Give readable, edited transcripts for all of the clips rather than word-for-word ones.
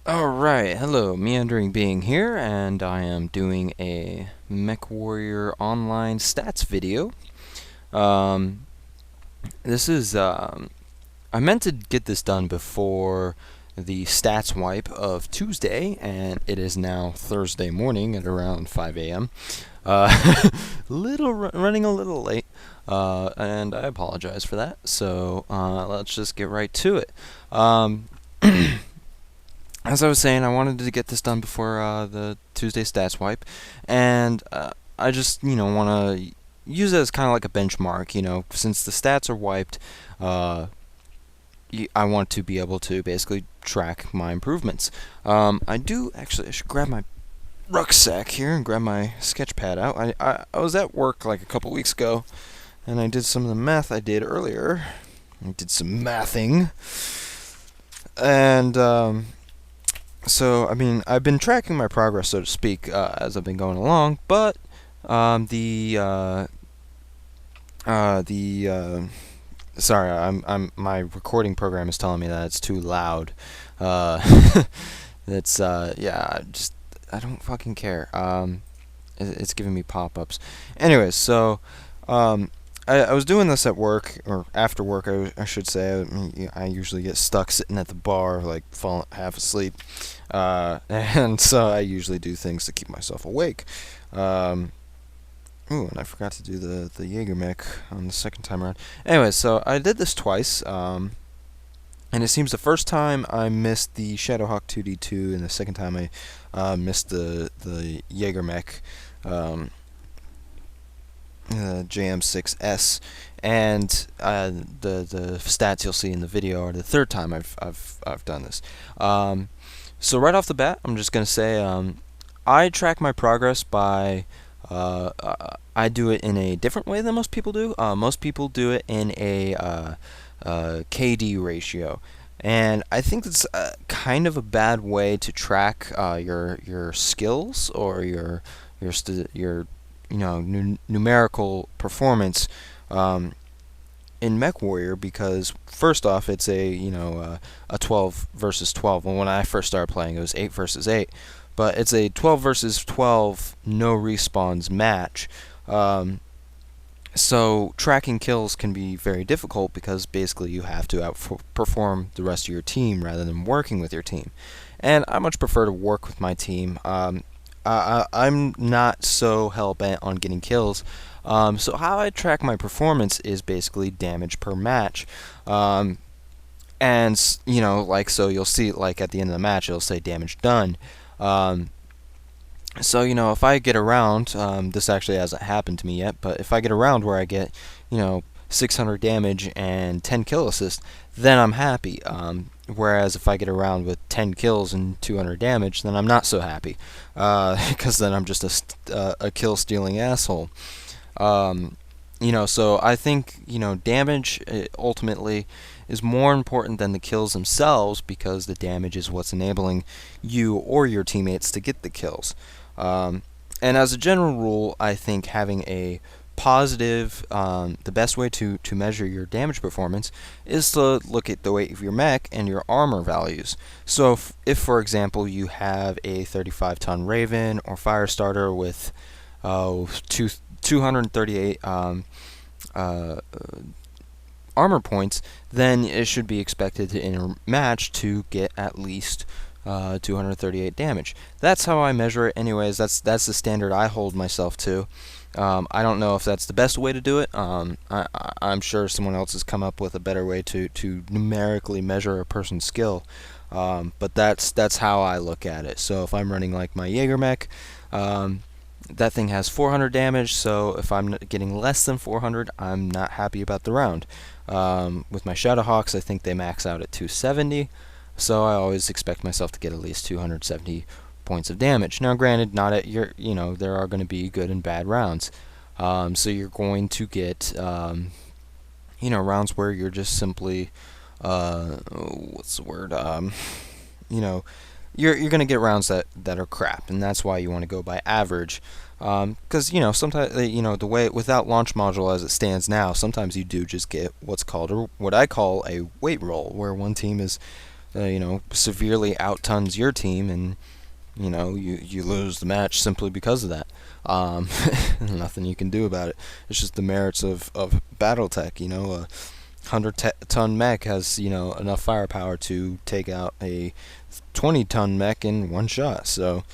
Alright, hello, Meandering Being here, and I am doing a MechWarrior Online Stats video. Um, this is, I meant to get this done before the stats wipe of Tuesday, and it is now Thursday morning at around 5 a.m. Running a little late, and I apologize for that, so let's just get right to it. As I was saying, I wanted to get this done before the Tuesday stats wipe, and I just, want to use it as kind of like a benchmark. Since the stats are wiped, I want to be able to basically track my improvements. I should grab my rucksack here and grab my sketch pad out. I was at work like a couple weeks ago, and I did some of the math I did earlier. I did some mathing, and so, I've been tracking my progress, so to speak, as I've been going along, but sorry, my recording program is telling me that it's too loud. Yeah, I don't fucking care. It's giving me pop-ups. Anyways, so, I was doing this at work, or after work, I should say. I usually get stuck sitting at the bar, like falling half asleep, and so I usually do things to keep myself awake. Ooh, and I forgot to do the Jaeger Mac on the second time around. Anyway, so I did this twice, and it seems the first time I missed the Shadowhawk 2D2, and the second time I missed the Jaeger Mac. JM6S, and the stats you'll see in the video are the third time I've done this. So right off the bat, I'm just gonna say I track my progress by I do it in a different way than most people do. Most people do it in a KD ratio, and I think it's kind of a bad way to track your skills or your numerical performance in MechWarrior, because first off, it's a 12 versus 12. Well, when I first started playing, it was 8 versus 8, but it's a 12 versus 12 no respawns match. So tracking kills can be very difficult because basically you have to outperform the rest of your team rather than working with your team. And I much prefer to work with my team. I'm not so hell-bent on getting kills. So how I track my performance is basically damage per match. And, so you'll see, like, at the end of the match, it'll say damage done. So, if I get around, this actually hasn't happened to me yet, but if I get around where I get, 600 damage and 10 kill assists, then I'm happy. Whereas if I get around with 10 kills and 200 damage, then I'm not so happy, because then I'm just a kill-stealing asshole. So I think, damage ultimately is more important than the kills themselves, because the damage is what's enabling you or your teammates to get the kills. And as a general rule, I think having a positive, the best way to measure your damage performance is to look at the weight of your mech and your armor values. So if for example, you have a 35-ton Raven or Firestarter with 238 armor points, then it should be expected to in a match to get at least 238 damage. That's how I measure it anyways. That's the standard I hold myself to. I don't know if that's the best way to do it. I'm sure someone else has come up with a better way to numerically measure a person's skill. But that's how I look at it. So if I'm running like my Jaeger Mac, that thing has 400 damage, so if I'm getting less than 400, I'm not happy about the round. With my Shadowhawks, I think they max out at 270, so I always expect myself to get at least 270 points of damage. Now, granted, not at your, there are going to be good and bad rounds. So you're going to get, rounds where you're just simply, what's the word? You're going to get rounds that are crap, and that's why you want to go by average. Because, sometimes, the way, without launch module as it stands now, sometimes you do just get what I call a weight roll, where one team is severely outtons your team, and you lose the match simply because of that. Nothing you can do about it. It's just the merits of BattleTech. A 100-ton mech has enough firepower to take out a 20-ton mech in one shot. So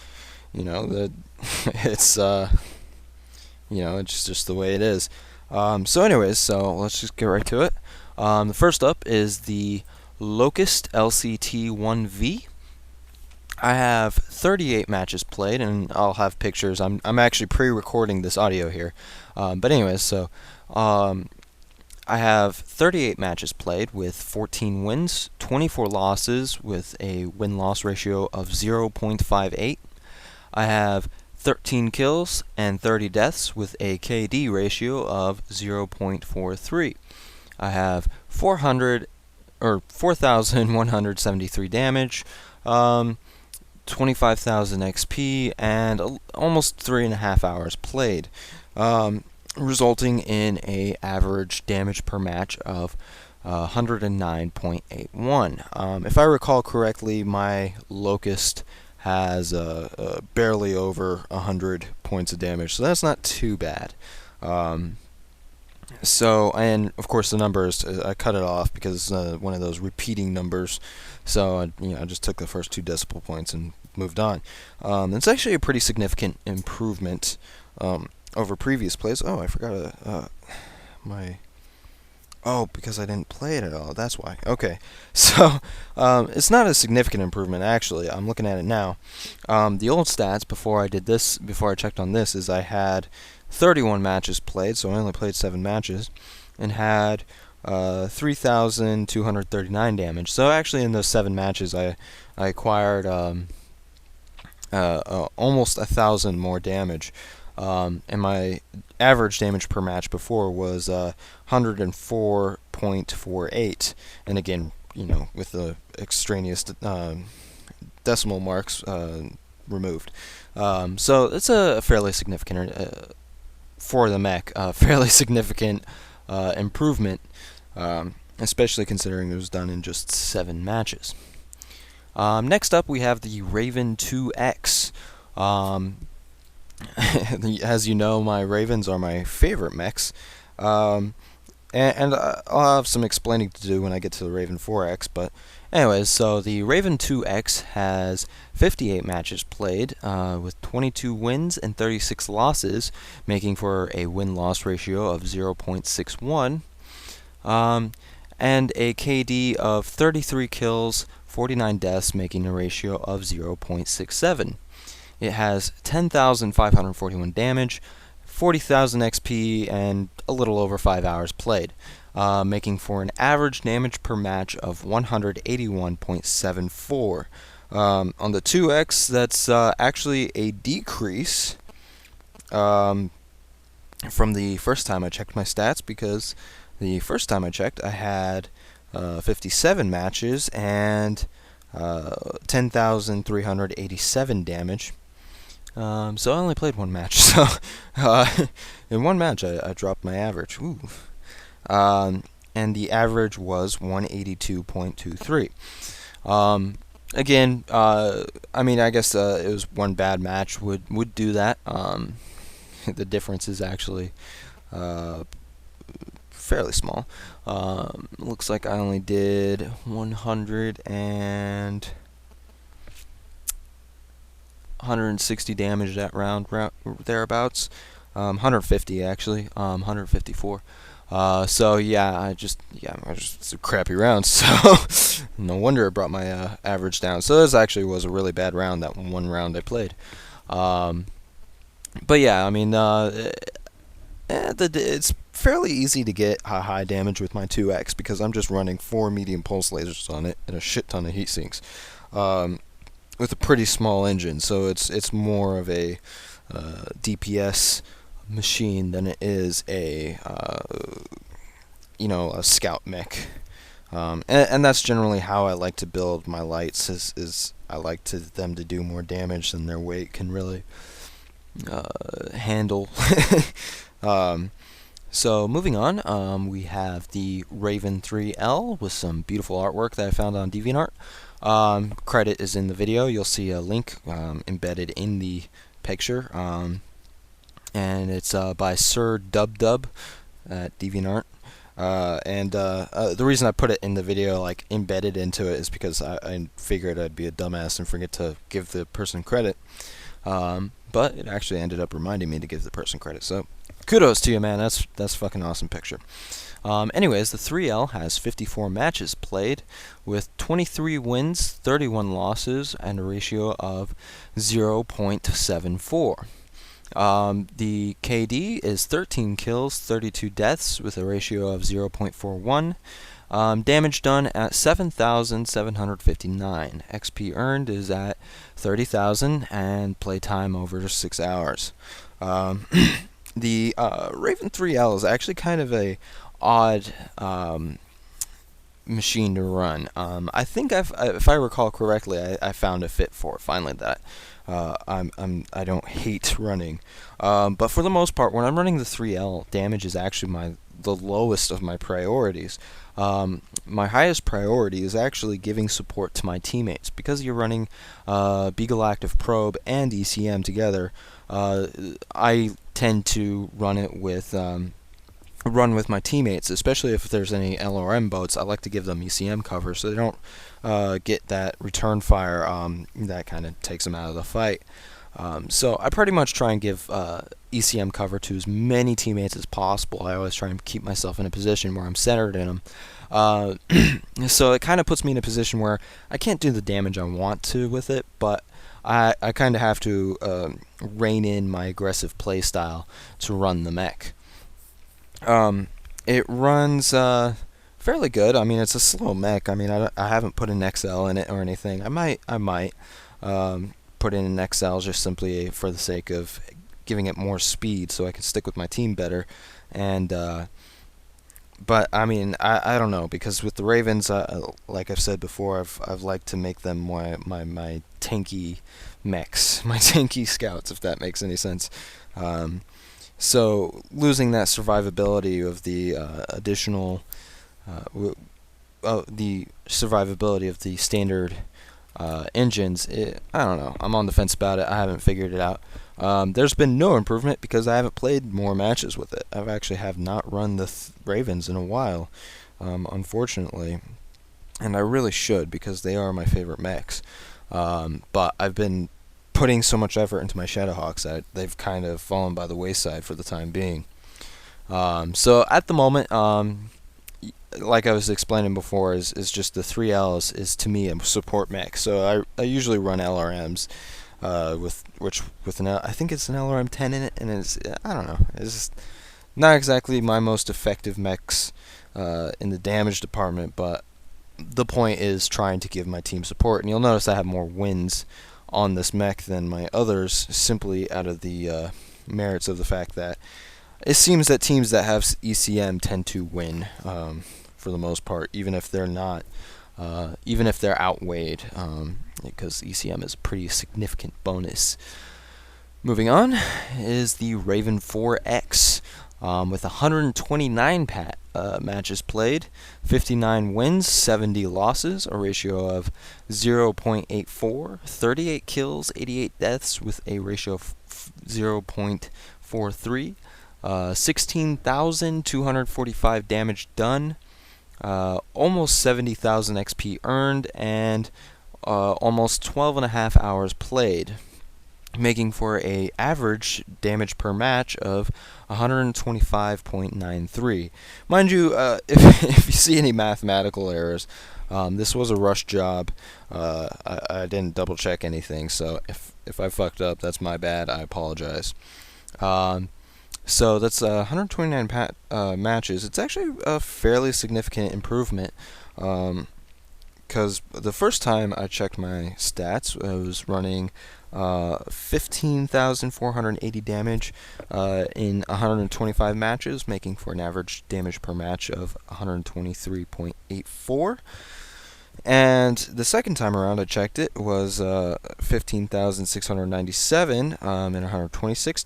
that it's it's just the way it is. So let's just get right to it. The first up is the Locust LCT-1V. I have 38 matches played, and I'll have pictures. I'm actually pre-recording this audio here. I have 38 matches played with 14 wins, 24 losses with a win-loss ratio of 0.58. I have 13 kills and 30 deaths with a KD ratio of 0.43. I have 4,173 damage, 25,000 XP, and almost 3.5 hours played, resulting in a average damage per match of 109.81. If I recall correctly, my Locust has barely over 100 points of damage, so that's not too bad. And of course the numbers, I cut it off because it's one of those repeating numbers, so I just took the first 2 decimal points and moved on. It's actually a pretty significant improvement over previous plays. Oh, I forgot because I didn't play it at all. That's why. Okay, so it's not a significant improvement actually. I'm looking at it now. The old stats before I checked on this, is I had 31 matches played, so I only played 7 matches, and had 3,239 damage. So actually, in those 7 matches, I acquired almost 1,000 more damage. And my average damage per match before was 104.48, and again, with the extraneous decimal marks removed. So it's a fairly significant for the mech, fairly significant improvement, especially considering it was done in just 7 matches. Next up, we have the Raven 2X. As you know, my Ravens are my favorite mechs, and I'll have some explaining to do when I get to the Raven 4X, but anyways, so the Raven 2X has 58 matches played, with 22 wins and 36 losses, making for a win-loss ratio of 0.61, and a KD of 33 kills, 49 deaths, making a ratio of 0.67. It has 10,541 damage, 40,000 XP, and a little over 5 hours played, making for an average damage per match of 181.74. On the 2X, that's actually a decrease from the first time I checked my stats, because the first time I checked, I had 57 matches and 10,387 damage. So I only played 1 match. So in 1 match, I dropped my average. Ooh. And the average was 182.23. Again, I guess it was 1 bad match would do that. The difference is actually fairly small. Looks like I only did 160 damage that round thereabouts. 150 actually. 154. So yeah, it's a crappy round. So no wonder it brought my average down. So this actually was a really bad round, that 1 round I played. But yeah, it's fairly easy to get high damage with my 2X, because I'm just running 4 medium pulse lasers on it and a shit ton of heat sinks, with a pretty small engine. So it's more of a DPS machine than it is a scout mech. And that's generally how I like to build my lights. Is I like them to do more damage than their weight can really handle. So moving on, we have the Raven 3L with some beautiful artwork that I found on DeviantArt. Credit is in the video. You'll see a link embedded in the picture, and it's by Sir Dub at DeviantArt. The reason I put it in the video, like embedded into it, is because I figured I'd be a dumbass and forget to give the person credit. But it actually ended up reminding me to give the person credit. So kudos to you, man. That's fucking awesome picture. Anyways, the 3L has 54 matches played with 23 wins, 31 losses, and a ratio of 0.74. The KD is 13 kills, 32 deaths with a ratio of 0.41. Damage done at 7,759. XP earned is at 30,000, and playtime over 6 hours. The Raven 3L is actually kind of a odd machine to run. I think if I recall correctly, I found a fit for it finally that I don't hate running. But for the most part, when I'm running the 3L, damage is actually the lowest of my priorities. My highest priority is actually giving support to my teammates. Because you're running Beagle Active Probe and ECM together, I tend to run with my teammates, especially if there's any LRM boats. I like to give them ECM cover so they don't get that return fire that kind of takes them out of the fight. So I pretty much try and give ECM cover to as many teammates as possible. I always try and keep myself in a position where I'm centered in them. So it kind of puts me in a position where I can't do the damage I want to with it, but I kind of have to rein in my aggressive play style to run the mech. It runs fairly good. I mean, it's a slow mech. I mean, I haven't put an XL in it or anything. I might put in an XL just simply for the sake of giving it more speed so I can stick with my team better. And but I mean, I don't know, because with the Ravens, like I've said before, I've liked to make them my tanky mechs, my tanky scouts, if that makes any sense. So losing that survivability of the additional, the survivability of the standard engines, I don't know. I'm on the fence about it. I haven't figured it out. There's been no improvement because I haven't played more matches with it. I've actually have not run the Ravens in a while, unfortunately, and I really should because they are my favorite mechs. But I've been putting so much effort into my Shadowhawks that they've kind of fallen by the wayside for the time being. So at the moment, like I was explaining before, is just the 3Ls is to me a support mech. So I usually run LRMs with I think it's an LRM 10 in it, and I don't know, it's just not exactly my most effective mechs in the damage department, but the point is trying to give my team support. And you'll notice I have more wins on this mech than my others, simply out of the merits of the fact that it seems that teams that have ECM tend to win for the most part, even if they're not, even if they're outweighed, because ECM is a pretty significant bonus. Moving on is the Raven 4X with 129 matches played, 59 wins, 70 losses, a ratio of 0.84, 38 kills, 88 deaths with a ratio of 0.43, 16,245 damage done, almost 70,000 XP earned, and almost 12.5 hours played, making for a average damage per match of 125.93. Mind you, if you see any mathematical errors, this was a rush job. I didn't double check anything, so if I fucked up, that's my bad. I apologize. So that's 129 matches. It's actually a fairly significant improvement, because the first time I checked my stats, I was running 15,480 damage in 125 matches, making for an average damage per match of 123.84. And the second time around I checked it was 15,697 in 126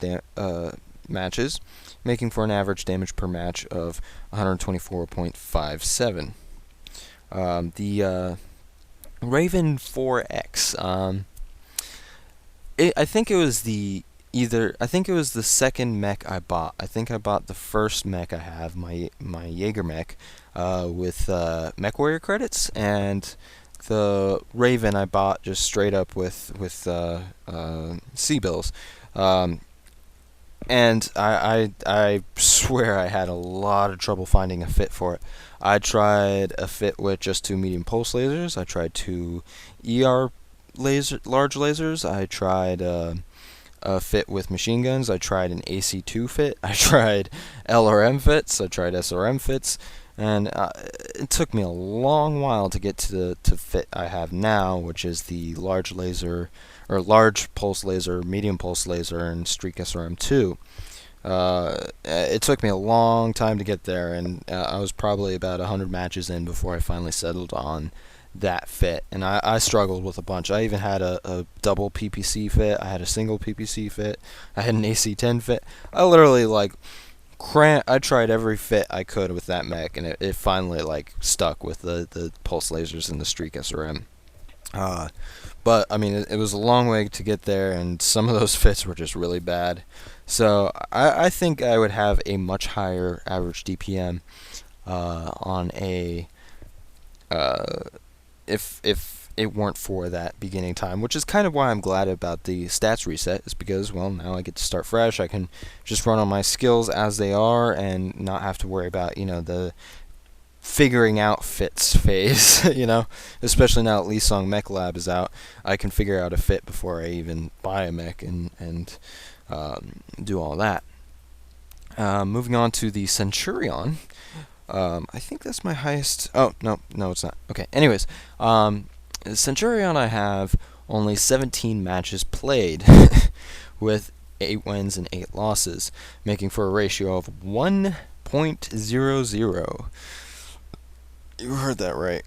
matches, making for an average damage per match of 124.57. The Raven 4X. I think it was the second mech I bought. I think I bought the first mech I have, my Jaeger Mac, with Mech Warrior credits, and the Raven I bought just straight up with C-bills. And I swear I had a lot of trouble finding a fit for it. I tried a fit with just 2 medium pulse lasers. I tried 2 ER large lasers. I tried a fit with machine guns. I tried an AC2 fit. I tried LRM fits. I tried SRM fits. And it took me a long while to get to the fit I have now, which is the large laser, or large pulse laser, medium pulse laser, and Streak SRM2. It took me a long time to get there, and I was probably about 100 matches in before I finally settled on that fit. And I struggled with a bunch. I even had a double PPC fit. I had a single PPC fit. I had an AC10 fit. I literally I tried every fit I could with that mech, and it finally stuck with the pulse lasers and the Streak SRM. But I mean, it was a long way to get there, and some of those fits were just really bad. So I think I would have a much higher average DPM on a if it weren't for that beginning time, which is kind of why I'm glad about the stats reset, is because, well, now I get to start fresh. I can just run on my skills as they are and not have to worry about, the figuring out fits phase, especially now that Lee Song Mech Lab is out. I can figure out a fit before I even buy a mech and do all that. Moving on to the Centurion. I think that's my highest. Oh, no, it's not. Okay, anyways, Centurion, I have only 17 matches played with 8 wins and 8 losses, making for a ratio of 1.00. You heard that right.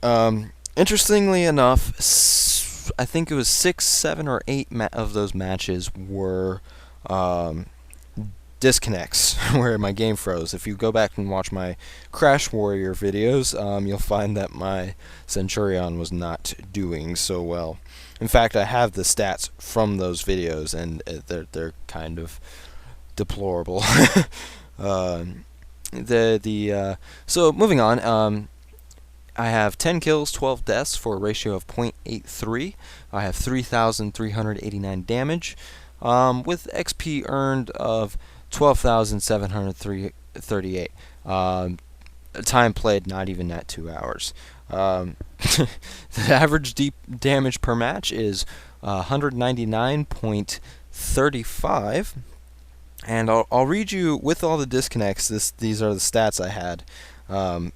Interestingly enough, I think it was 6, 7, or 8 of those matches were disconnects where my game froze. If you go back and watch my Crash Warrior videos, you'll find that my Centurion was not doing so well. In fact, I have the stats from those videos, and they're kind of deplorable. So moving on, I have 10 kills, 12 deaths for a ratio of 0.83. I have 3,389 damage, with XP earned of 12,738. Time played not even at 2 hours. The average deep damage per match is 199.35. And I'll read you with all the disconnects. These are the stats I had. I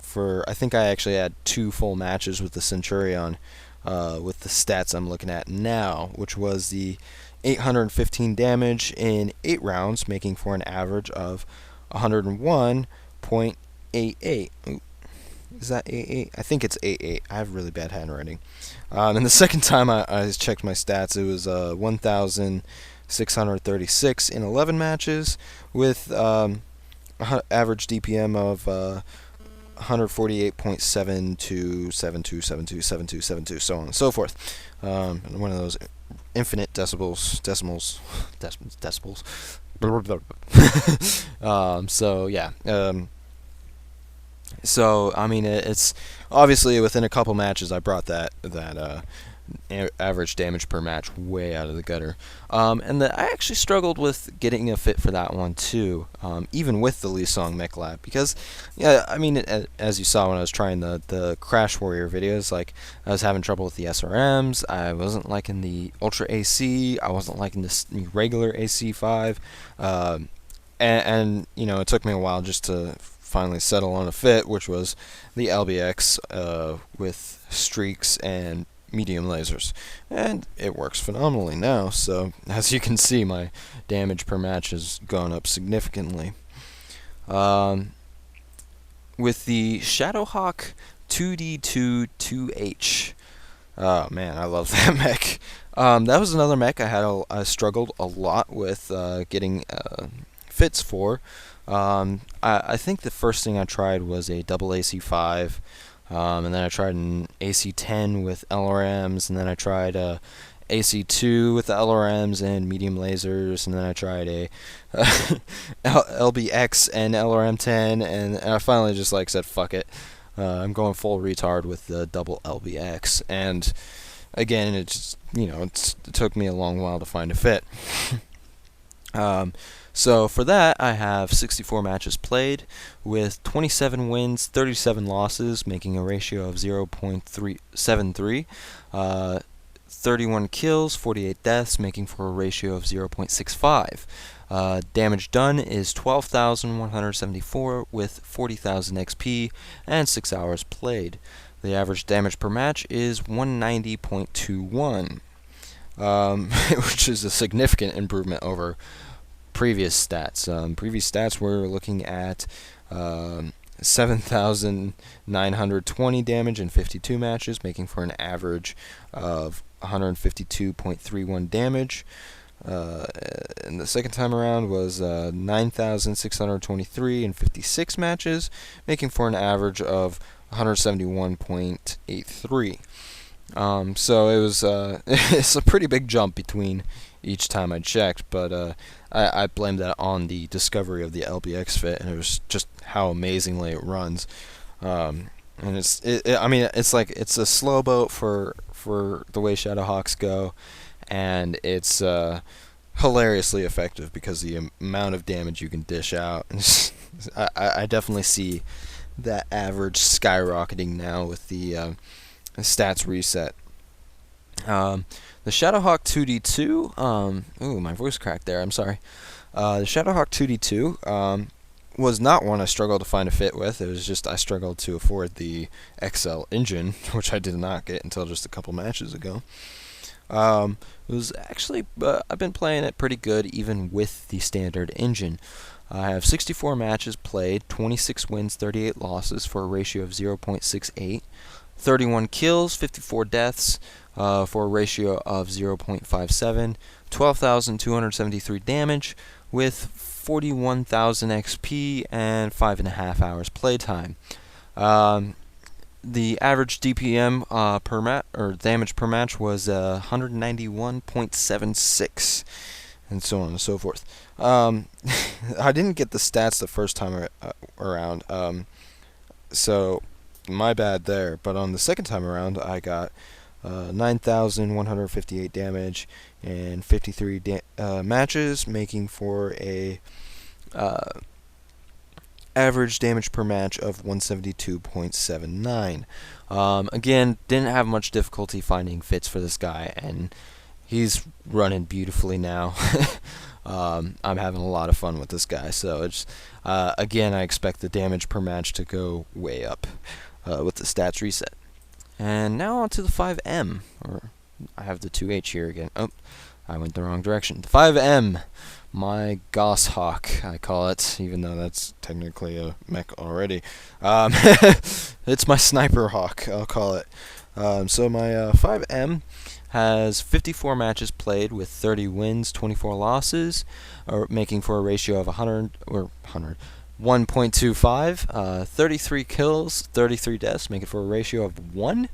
think I actually had 2 full matches with the Centurion, with the stats I'm looking at now, which was the 815 damage in 8 rounds, making for an average of 101.88. Ooh, is that 88? I think it's 88. I have really bad handwriting. And the second time I checked my stats, it was 1,636 in 11 matches, with average DPM of 148.7272727272, so on and so forth. One of those infinite decimals. So yeah. So I mean, it's obviously within a couple matches I brought that average damage per match way out of the gutter. And I actually struggled with getting a fit for that one too, even with the Lee Song Mech Lab, because, yeah, I mean, as you saw when I was trying the Crash Warrior videos, I was having trouble with the SRMs. I wasn't liking the Ultra AC. I wasn't liking the regular AC5. And it took me a while just to finally settle on a fit, which was the LBX with streaks and medium lasers, and it works phenomenally now. So as you can see, my damage per match has gone up significantly. With the Shadowhawk 2D2-2H, oh man, I love that mech. That was another mech I struggled a lot with getting fits for. I think the first thing I tried was a double AC5, and then I tried an AC10 with LRMs, and then I tried a AC2 with the LRMs and medium lasers, and then I tried a LBX and LRM10, and I finally just said fuck it. I'm going full retard with the double LBX, and again, it just it took me a long while to find a fit. So for that, I have 64 matches played with 27 wins, 37 losses, making a ratio of 0.373. 31 kills, 48 deaths, making for a ratio of 0.65. Damage done is 12,174 with 40,000 XP and 6 hours played. The average damage per match is 190.21, which is a significant improvement over previous stats. Previous stats we're looking at 7,920 damage in 52 matches, making for an average of 152.31 damage. And the second time around was 9,623 in 56 matches, making for an average of 171.83. So it was it's a pretty big jump between each time I checked, but I blamed that on the discovery of the LBX fit, and it was just how amazingly it runs. And it's a slow boat for the way Shadowhawks go, and it's hilariously effective because the amount of damage you can dish out. I definitely see that average skyrocketing now with the stats reset. The Shadowhawk 2D2, ooh, my voice cracked there, I'm sorry. The Shadowhawk 2D2 was not one I struggled to find a fit with. It was just I struggled to afford the XL engine, which I did not get until just a couple matches ago. It was actually, I've been playing it pretty good even with the standard engine. I have 64 matches played, 26 wins, 38 losses for a ratio of 0.68. 31 kills, 54 deaths, for a ratio of 0.57, 12,273 damage with 41,000 XP and 5.5 hours playtime. The average DPM per match or damage per match was 191.76, and so on and so forth. I didn't get the stats the first time around, so my bad there. But on the second time around, I got 9,158 damage in 53 matches, making for a average damage per match of 172.79. Again, didn't have much difficulty finding fits for this guy, and he's running beautifully now. I'm having a lot of fun with this guy, so it's again, I expect the damage per match to go way up with the stats reset. And now on to the 5M, or I have the 2H here again. Oh, I went the wrong direction. The 5M, my Goshawk, I call it, even though that's technically a mech already. It's my Sniper Hawk, I'll call it. So my 5M has 54 matches played with 30 wins, 24 losses, or making for a ratio of 1.25, 33 kills, 33 deaths, making for a ratio of 1.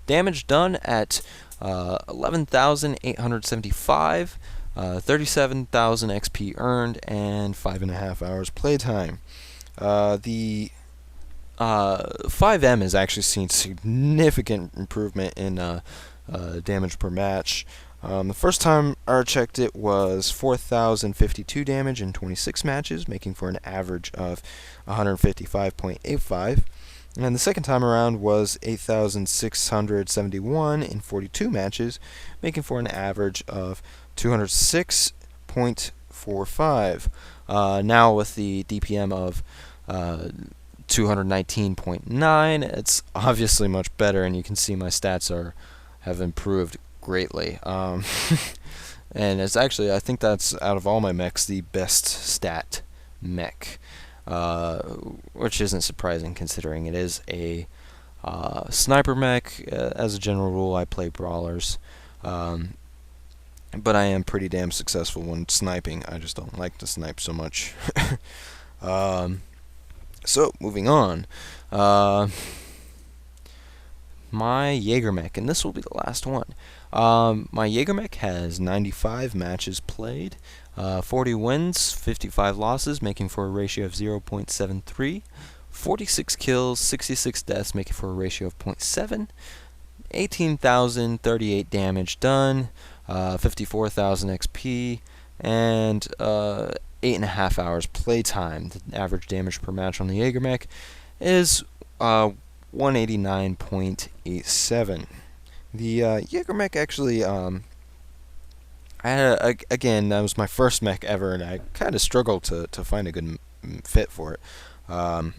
Damage done at 11,875, 37,000 XP earned, and 5.5 hours playtime. The 5M has actually seen significant improvement in damage per match. The first time I checked it was 4,052 damage in 26 matches, making for an average of 155.85. And the second time around was 8,671 in 42 matches, making for an average of 206.45. Now with the DPM of 219.9, it's obviously much better, and you can see my stats have improved greatly. And it's actually, I think that's, out of all my mechs, the best stat mech, which isn't surprising considering it is a sniper mech. As a general rule, I play brawlers, but I am pretty damn successful when sniping. I just don't like to snipe so much. So moving on. My Jaeger Mac, and this will be the last one. My Jaeger Mac has 95 matches played, 40 wins, 55 losses, making for a ratio of 0.73, 46 kills, 66 deaths, making for a ratio of 0.7, 18,038 damage done, 54,000 XP, and 8.5 hours playtime. The average damage per match on the Jaeger Mac is 189.87. The Jaeger Mech actually, I had again, that was my first mech ever, and I kind of struggled to find a good fit for it. I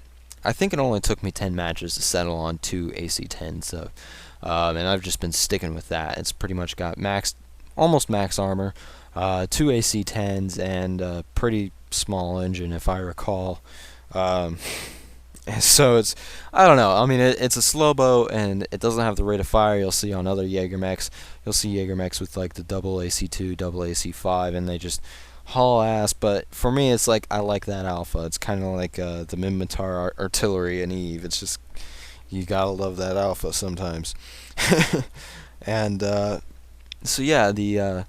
think it only took me 10 matches to settle on 2 AC-10s, so, and I've just been sticking with that. It's pretty much got almost max armor, 2 AC-10s, and a pretty small engine, if I recall. So I don't know. I mean, it's a slow boat, and it doesn't have the rate of fire you'll see on other Jaeger mechs. You'll see Jaeger mechs with like the double AC2, double AC5, and they just haul ass. But for me, it's like I like that alpha. It's kind of like the Minmatar artillery in Eve. It's just you gotta love that alpha sometimes. And so yeah, the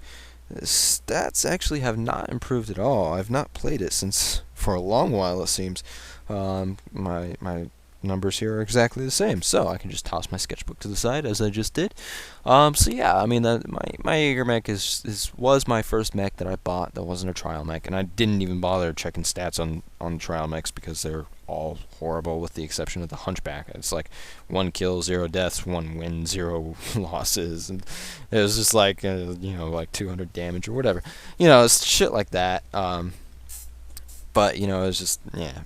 stats actually have not improved at all. I've not played it since for a long while, it seems. My numbers here are exactly the same, so I can just toss my sketchbook to the side as I just did. So yeah, I mean, my Jaeger mech was my first mech that I bought that wasn't a trial mech, and I didn't even bother checking stats on trial mechs because they're all horrible with the exception of the Hunchback. It's like 1 kill, 0 deaths, 1 win, 0 losses, and it was just like like 200 damage or whatever. It's shit like that. But it's just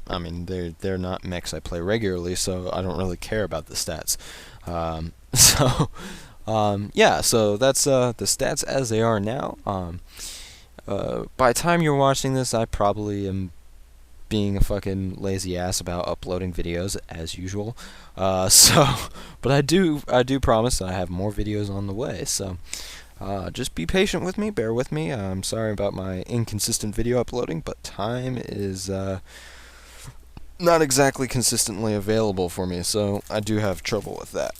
I mean they're not mechs I play regularly, so I don't really care about the stats. Yeah, so that's the stats as they are now. By the time you're watching this, I probably am being a fucking lazy ass about uploading videos as usual. But I do promise I have more videos on the way. So. Just be patient with me, bear with me. I'm sorry about my inconsistent video uploading, but time is not exactly consistently available for me, so I do have trouble with that.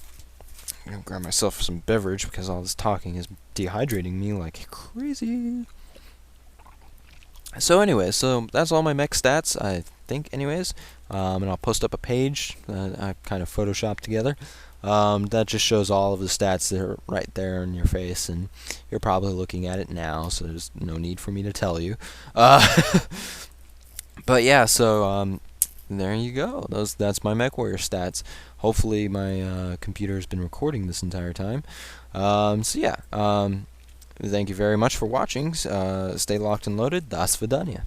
I'm gonna grab myself some beverage because all this talking is dehydrating me like crazy. So anyway, so that's all my mech stats, I think, anyways. And I'll post up a page that I kind of photoshopped together. That just shows all of the stats that are right there in your face, and you're probably looking at it now, so there's no need for me to tell you. But yeah, so there you go. That's my MechWarrior stats. Hopefully my computer has been recording this entire time. So yeah, thank you very much for watching. Stay locked and loaded. Das Vidania.